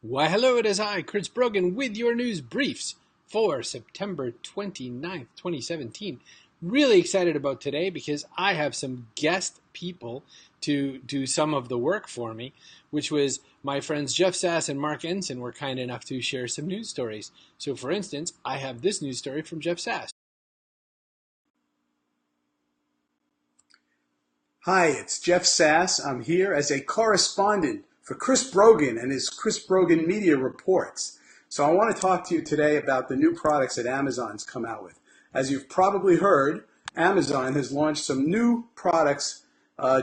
Why, hello, it is I, Chris Brogan, with your news briefs for September 29th, 2017. Really excited about today because I have some guest people to do some of the work for me, which was my friends Jeff Sass and Mark Ensign were kind enough to share some news stories. So, for instance, I have this news story from Jeff Sass. Hi, it's Jeff Sass. I'm here as a correspondent for Chris Brogan and his Chris Brogan Media Reports. So I want to talk to you today about the new products that Amazon's come out with. As you've probably heard, Amazon has launched some new products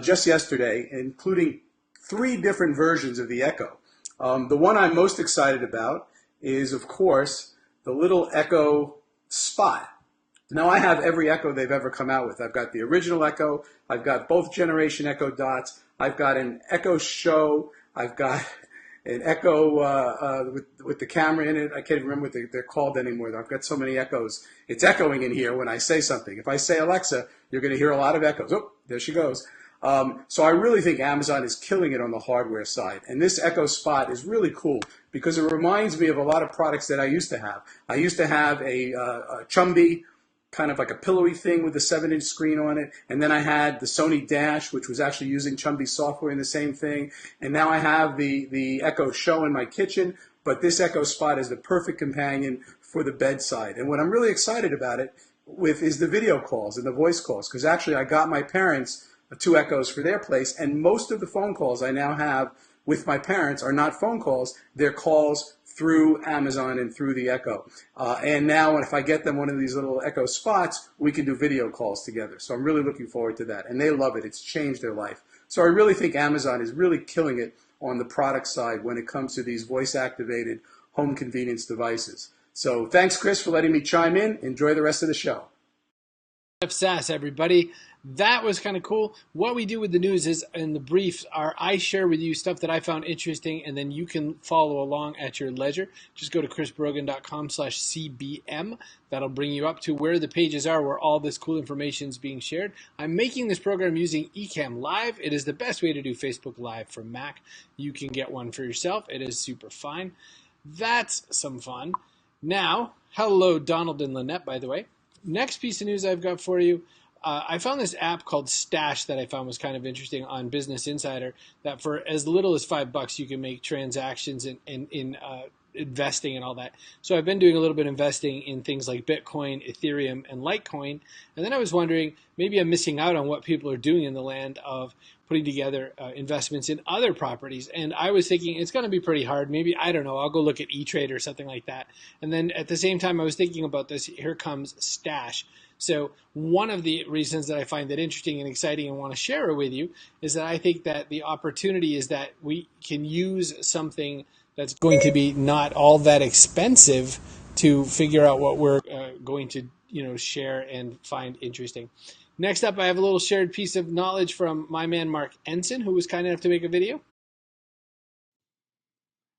just yesterday, including 3 different versions of the Echo. The one I'm most excited about is, of course, the little Echo Spot. Now, I have every Echo they've ever come out with. I've got the original Echo. I've got both generation Echo Dots. I've got an Echo Show. I've got an Echo with the camera in it. I can't even remember what they're called anymore. I've got so many Echoes. It's echoing in here when I say something. If I say Alexa, you're going to hear a lot of echoes. Oh, there she goes. So I really think Amazon is killing it on the hardware side. And this Echo Spot is really cool because it reminds me of a lot of products that I used to have. I used to have a Chumby, kind of like a pillowy thing with a 7-inch screen on it. And then I had the Sony Dash, which was actually using Chumby software in the same thing. And now I have the Echo Show in my kitchen. But this Echo Spot is the perfect companion for the bedside. And what I'm really excited about it with is the video calls and the voice calls. Because actually I got my parents 2 Echoes for their place. And most of the phone calls I now have with my parents are not phone calls. They're calls through Amazon and through the Echo. And now if I get them one of these little Echo Spots, we can do video calls together. So I'm really looking forward to that. And they love it. It's changed their life. So I really think Amazon is really killing it on the product side when it comes to these voice-activated home convenience devices. So thanks, Chris, for letting me chime in. Enjoy the rest of the show. Jeff Sass, everybody. That was kind of cool. What we do with the news is in the briefs are I share with you stuff that I found interesting, and then you can follow along at your leisure. Just go to chrisbrogan.com/cbm. That'll bring you up to where the pages are where all this cool information is being shared. I'm making this program using Ecamm Live. It is the best way to do Facebook Live for Mac. You can get one for yourself. It is super fine. That's some fun. Now, hello, Donald and Lynette, by the way. Next piece of news I've got for you. I found this app called Stash that I found was kind of interesting on Business Insider, that for as little as $5 you can make transactions in investing and all that. So I've been doing a little bit of investing in things like Bitcoin, Ethereum, and Litecoin. And then I was wondering, maybe I'm missing out on what people are doing in the land of putting together investments in other properties. And I was thinking it's going to be pretty hard. Maybe, I don't know, I'll go look at E-Trade or something like that. And then at the same time I was thinking about this, here comes Stash. So one of the reasons that I find that interesting and exciting and want to share it with you is that I think that the opportunity is that we can use something that's going to be not all that expensive to figure out what we're going to share and find interesting. Next up, I have a little shared piece of knowledge from my man Mark Ensign, who was kind enough to make a video.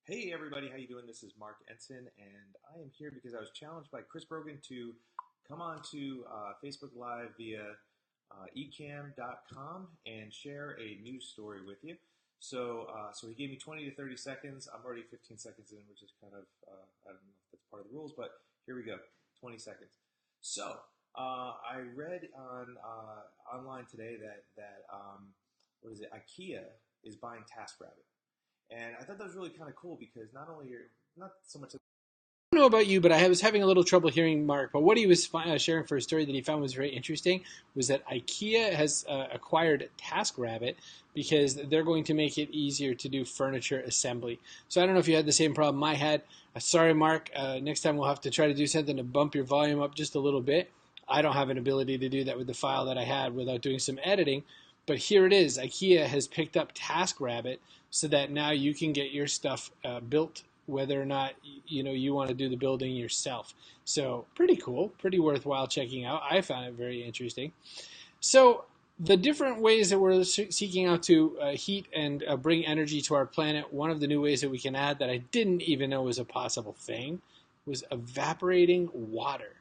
Hey everybody, how you doing? This is Mark Ensign, and I am here because I was challenged by Chris Brogan to come on to Facebook Live via ecam.com and share a news story with you. So he gave me 20 to 30 seconds. I'm already 15 seconds in, which is kind of, I don't know if that's part of the rules, but here we go, 20 seconds. So I read on online today that what is it? IKEA is buying TaskRabbit, and I thought that was really kind of cool because not only you're not so much. I don't know about you, but I was having a little trouble hearing Mark. But what he was sharing for a story that he found was very interesting was that IKEA has acquired TaskRabbit because they're going to make it easier to do furniture assembly. So I don't know if you had the same problem I had. Sorry, Mark. Next time we'll have to try to do something to bump your volume up just a little bit. I don't have an ability to do that with the file that I had without doing some editing. But here it is. IKEA has picked up TaskRabbit so that now you can get your stuff built whether or not you want to do the building yourself. So pretty cool, pretty worthwhile checking out. I found it very interesting. So the different ways that we're seeking out to heat and bring energy to our planet, one of the new ways that we can add that I didn't even know was a possible thing was evaporating water.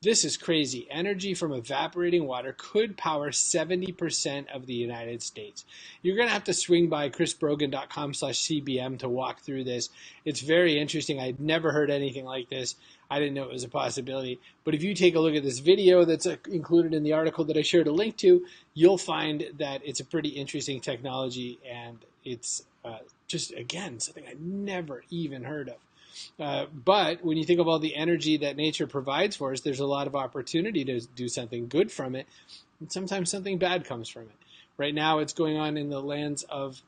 This is crazy. Energy from evaporating water could power 70% of the United States. You're going to have to swing by chrisbrogan.com/cbm to walk through this. It's very interesting. I'd never heard anything like this. I didn't know it was a possibility. But if you take a look at this video that's included in the article that I shared a link to, you'll find that it's a pretty interesting technology, and it's just, again, something I never even heard of. But when you think of all the energy that nature provides for us, there's a lot of opportunity to do something good from it, and sometimes something bad comes from it. Right now, it's going on in the lands of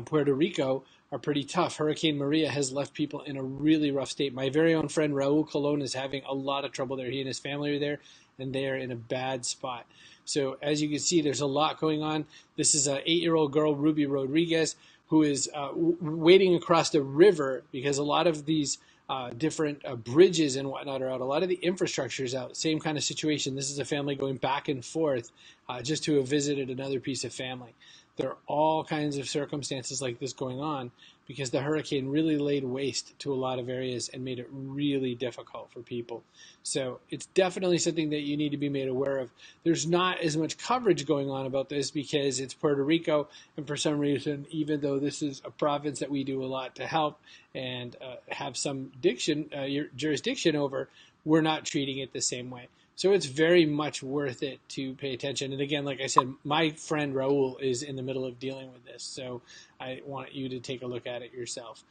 Puerto Rico are pretty tough. Hurricane Maria has left people in a really rough state. My very own friend Raul Colon is having a lot of trouble there. He and his family are there, and they are in a bad spot. So as you can see, there's a lot going on. This is an 8-year-old girl, Ruby Rodriguez, who is wading across the river because a lot of these different bridges and whatnot are out. A lot of the infrastructure is out. Same kind of situation. This is a family going back and forth just to have visited another piece of family. There are all kinds of circumstances like this going on because the hurricane really laid waste to a lot of areas and made it really difficult for people. So it's definitely something that you need to be made aware of. There's not as much coverage going on about this because it's Puerto Rico, and for some reason, even though this is a province that we do a lot to help and have some jurisdiction over, we're not treating it the same way. So it's very much worth it to pay attention. And again, like I said, my friend Raul is in the middle of dealing with this, so I want you to take a look at it yourself.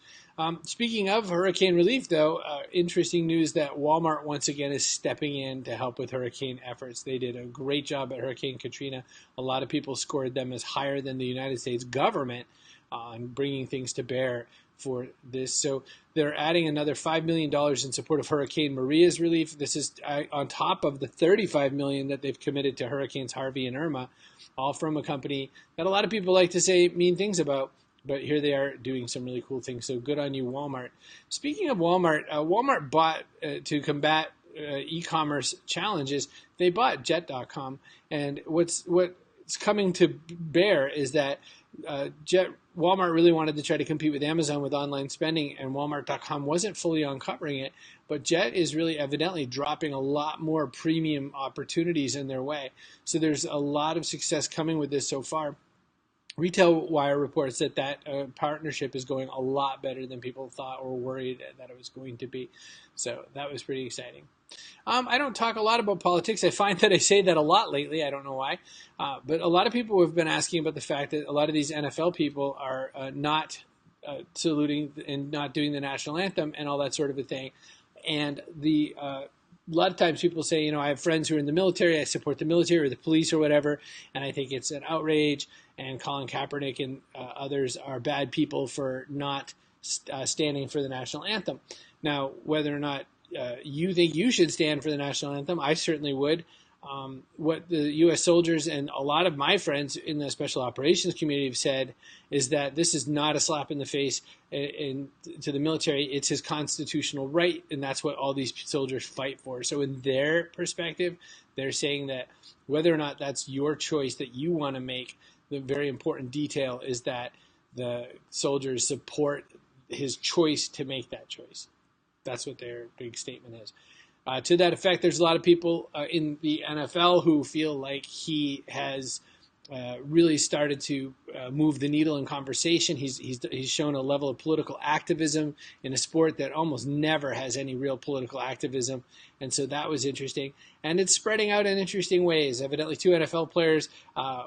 Speaking of hurricane relief, though, interesting news that Walmart once again is stepping in to help with hurricane efforts. They did a great job at Hurricane Katrina. A lot of people scored them as higher than the United States government on bringing things to bear for this. So they're adding another $5 million in support of Hurricane Maria's relief. This is on top of the $35 million that they've committed to Hurricanes Harvey and Irma, all from a company that a lot of people like to say mean things about, but here they are doing some really cool things. So good on you, Walmart. Speaking of Walmart, Walmart bought to combat e-commerce challenges, they bought Jet.com, and what's coming to bear is that Walmart really wanted to try to compete with Amazon with online spending, and Walmart.com wasn't fully uncovering it, but Jet is really evidently dropping a lot more premium opportunities in their way. So there's a lot of success coming with this so far. Retail Wire reports that partnership is going a lot better than people thought or worried that it was going to be. So that was pretty exciting. I don't talk a lot about politics. I find that I say that a lot lately. I don't know why. But a lot of people have been asking about the fact that a lot of these NFL people are not saluting and not doing the national anthem and all that sort of a thing. And a lot of times people say, I have friends who are in the military, I support the military or the police or whatever, and I think it's an outrage, and Colin Kaepernick and others are bad people for not standing for the national anthem. Now, whether or not you think you should stand for the national anthem, I certainly would. What the U.S. soldiers and a lot of my friends in the special operations community have said is that this is not a slap in the face to the military. It's his constitutional right, and that's what all these soldiers fight for. So in their perspective, they're saying that whether or not that's your choice that you want to make, the very important detail is that the soldiers support his choice to make that choice. That's what their big statement is. To that effect, there's a lot of people in the NFL who feel like he has really started to move the needle in conversation. He's shown a level of political activism in a sport that almost never has any real political activism, and so that was interesting. And it's spreading out in interesting ways. Evidently, 2 NFL players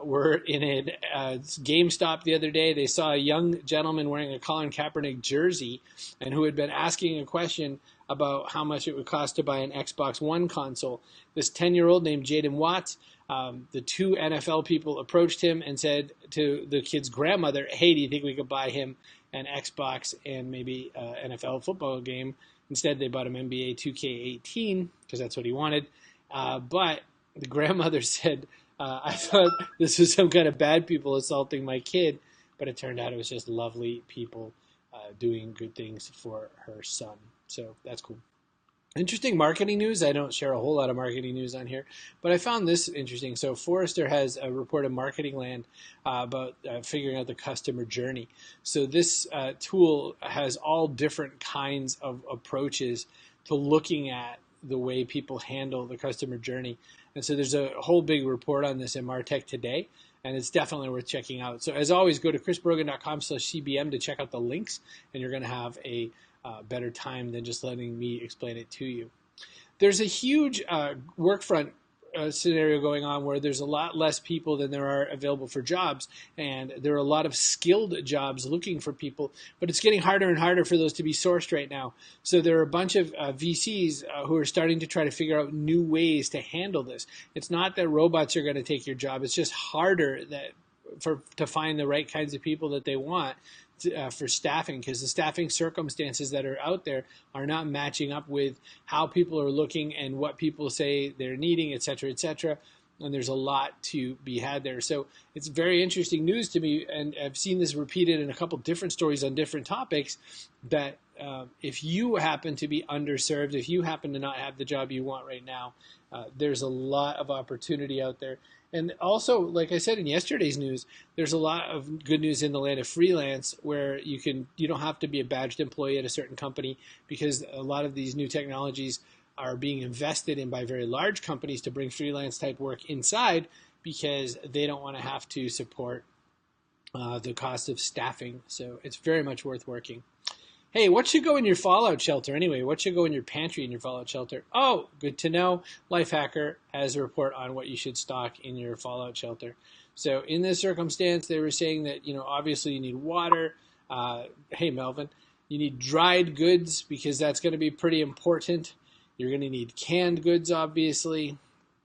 were in a GameStop the other day. They saw a young gentleman wearing a Colin Kaepernick jersey and who had been asking a question about how much it would cost to buy an Xbox One console. This 10-year-old named Jaden Watts, the 2 NFL people approached him and said to the kid's grandmother, hey, do you think we could buy him an Xbox and maybe an NFL football game? Instead, they bought him NBA 2K18 because that's what he wanted. But the grandmother said, I thought this was some kind of bad people assaulting my kid, but it turned out it was just lovely people doing good things for her son. So that's cool. Interesting marketing news. I don't share a whole lot of marketing news on here, but I found this interesting. So Forrester has a report of Marketing Land about figuring out the customer journey. So this tool has all different kinds of approaches to looking at the way people handle the customer journey. And so there's a whole big report on this in MarTech today, and it's definitely worth checking out. So as always, go to chrisbrogan.com/cbm to check out the links, and you're going to have a better time than just letting me explain it to you. There's a huge workfront scenario going on where there's a lot less people than there are available for jobs, and there are a lot of skilled jobs looking for people, but it's getting harder and harder for those to be sourced right now. So there are a bunch of VCs who are starting to try to figure out new ways to handle this. It's not that robots are going to take your job, it's just harder to find the right kinds of people that they want for staffing, because the staffing circumstances that are out there are not matching up with how people are looking and what people say they're needing, et cetera, and there's a lot to be had there. So it's very interesting news to me, and I've seen this repeated in a couple different stories on different topics, that if you happen to be underserved, if you happen to not have the job you want right now, there's a lot of opportunity out there. And also, like I said in yesterday's news, there's a lot of good news in the land of freelance, where you don't have to be a badged employee at a certain company, because a lot of these new technologies are being invested in by very large companies to bring freelance type work inside, because they don't want to have to support the cost of staffing. So it's very much worth working. Hey, what should go in your fallout shelter anyway? What should go in your pantry in your fallout shelter? Oh, good to know. Lifehacker has a report on what you should stock in your fallout shelter. So in this circumstance, they were saying that, obviously you need water. Hey, Melvin, you need dried goods, because that's going to be pretty important. You're going to need canned goods, obviously.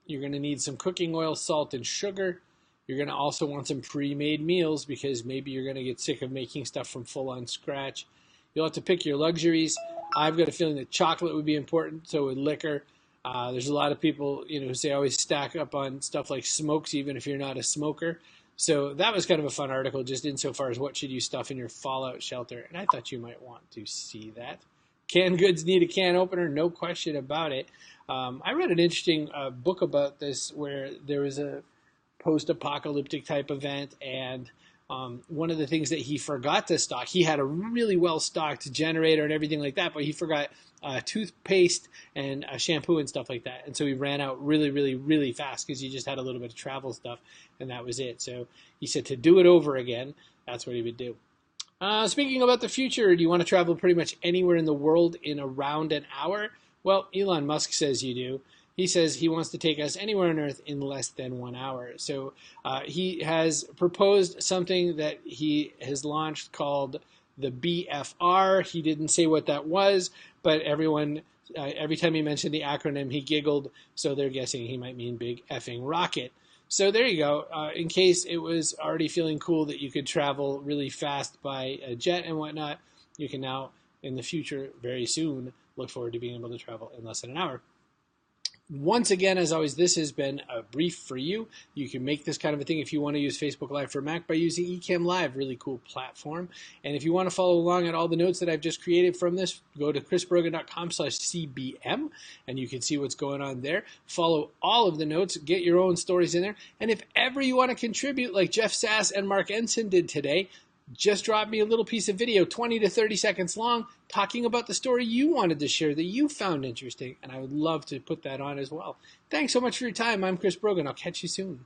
You're going to need some cooking oil, salt, and sugar. You're going to also want some pre-made meals, because maybe you're going to get sick of making stuff from full-on scratch. You'll have to pick your luxuries. I've got a feeling that chocolate would be important, so would liquor. There's a lot of people, who say always stack up on stuff like smokes, even if you're not a smoker. So that was kind of a fun article, just insofar as what should you stuff in your fallout shelter. And I thought you might want to see that. Canned goods need a can opener, no question about it. I read an interesting book about this, where there was a post-apocalyptic type event, and one of the things that he forgot to stock, he had a really well-stocked generator and everything like that, but he forgot toothpaste and shampoo and stuff like that. And so he ran out really, really, really fast, because he just had a little bit of travel stuff, and that was it. So he said to do it over again, that's what he would do. Speaking about the future, do you want to travel pretty much anywhere in the world in around an hour? Well, Elon Musk says you do. He says he wants to take us anywhere on Earth in less than 1 hour. So he has proposed something that he has launched called the BFR. He didn't say what that was, but everyone, every time he mentioned the acronym, he giggled. So they're guessing he might mean big effing rocket. So there you go. In case it was already feeling cool that you could travel really fast by a jet and whatnot, you can now, in the future, very soon, look forward to being able to travel in less than an hour. Once again, as always, this has been a brief for you. You can make this kind of a thing if you want to use Facebook Live for Mac by using eCam Live, really cool platform. And if you want to follow along at all the notes that I've just created from this, go to chrisbrogan.com/cbm, and you can see what's going on there. Follow all of the notes, get your own stories in there. And if ever you want to contribute like Jeff Sass and Mark Ensign did today, just drop me a little piece of video, 20 to 30 seconds long, talking about the story you wanted to share that you found interesting, and I would love to put that on as well. Thanks so much for your time. I'm Chris Brogan. I'll catch you soon.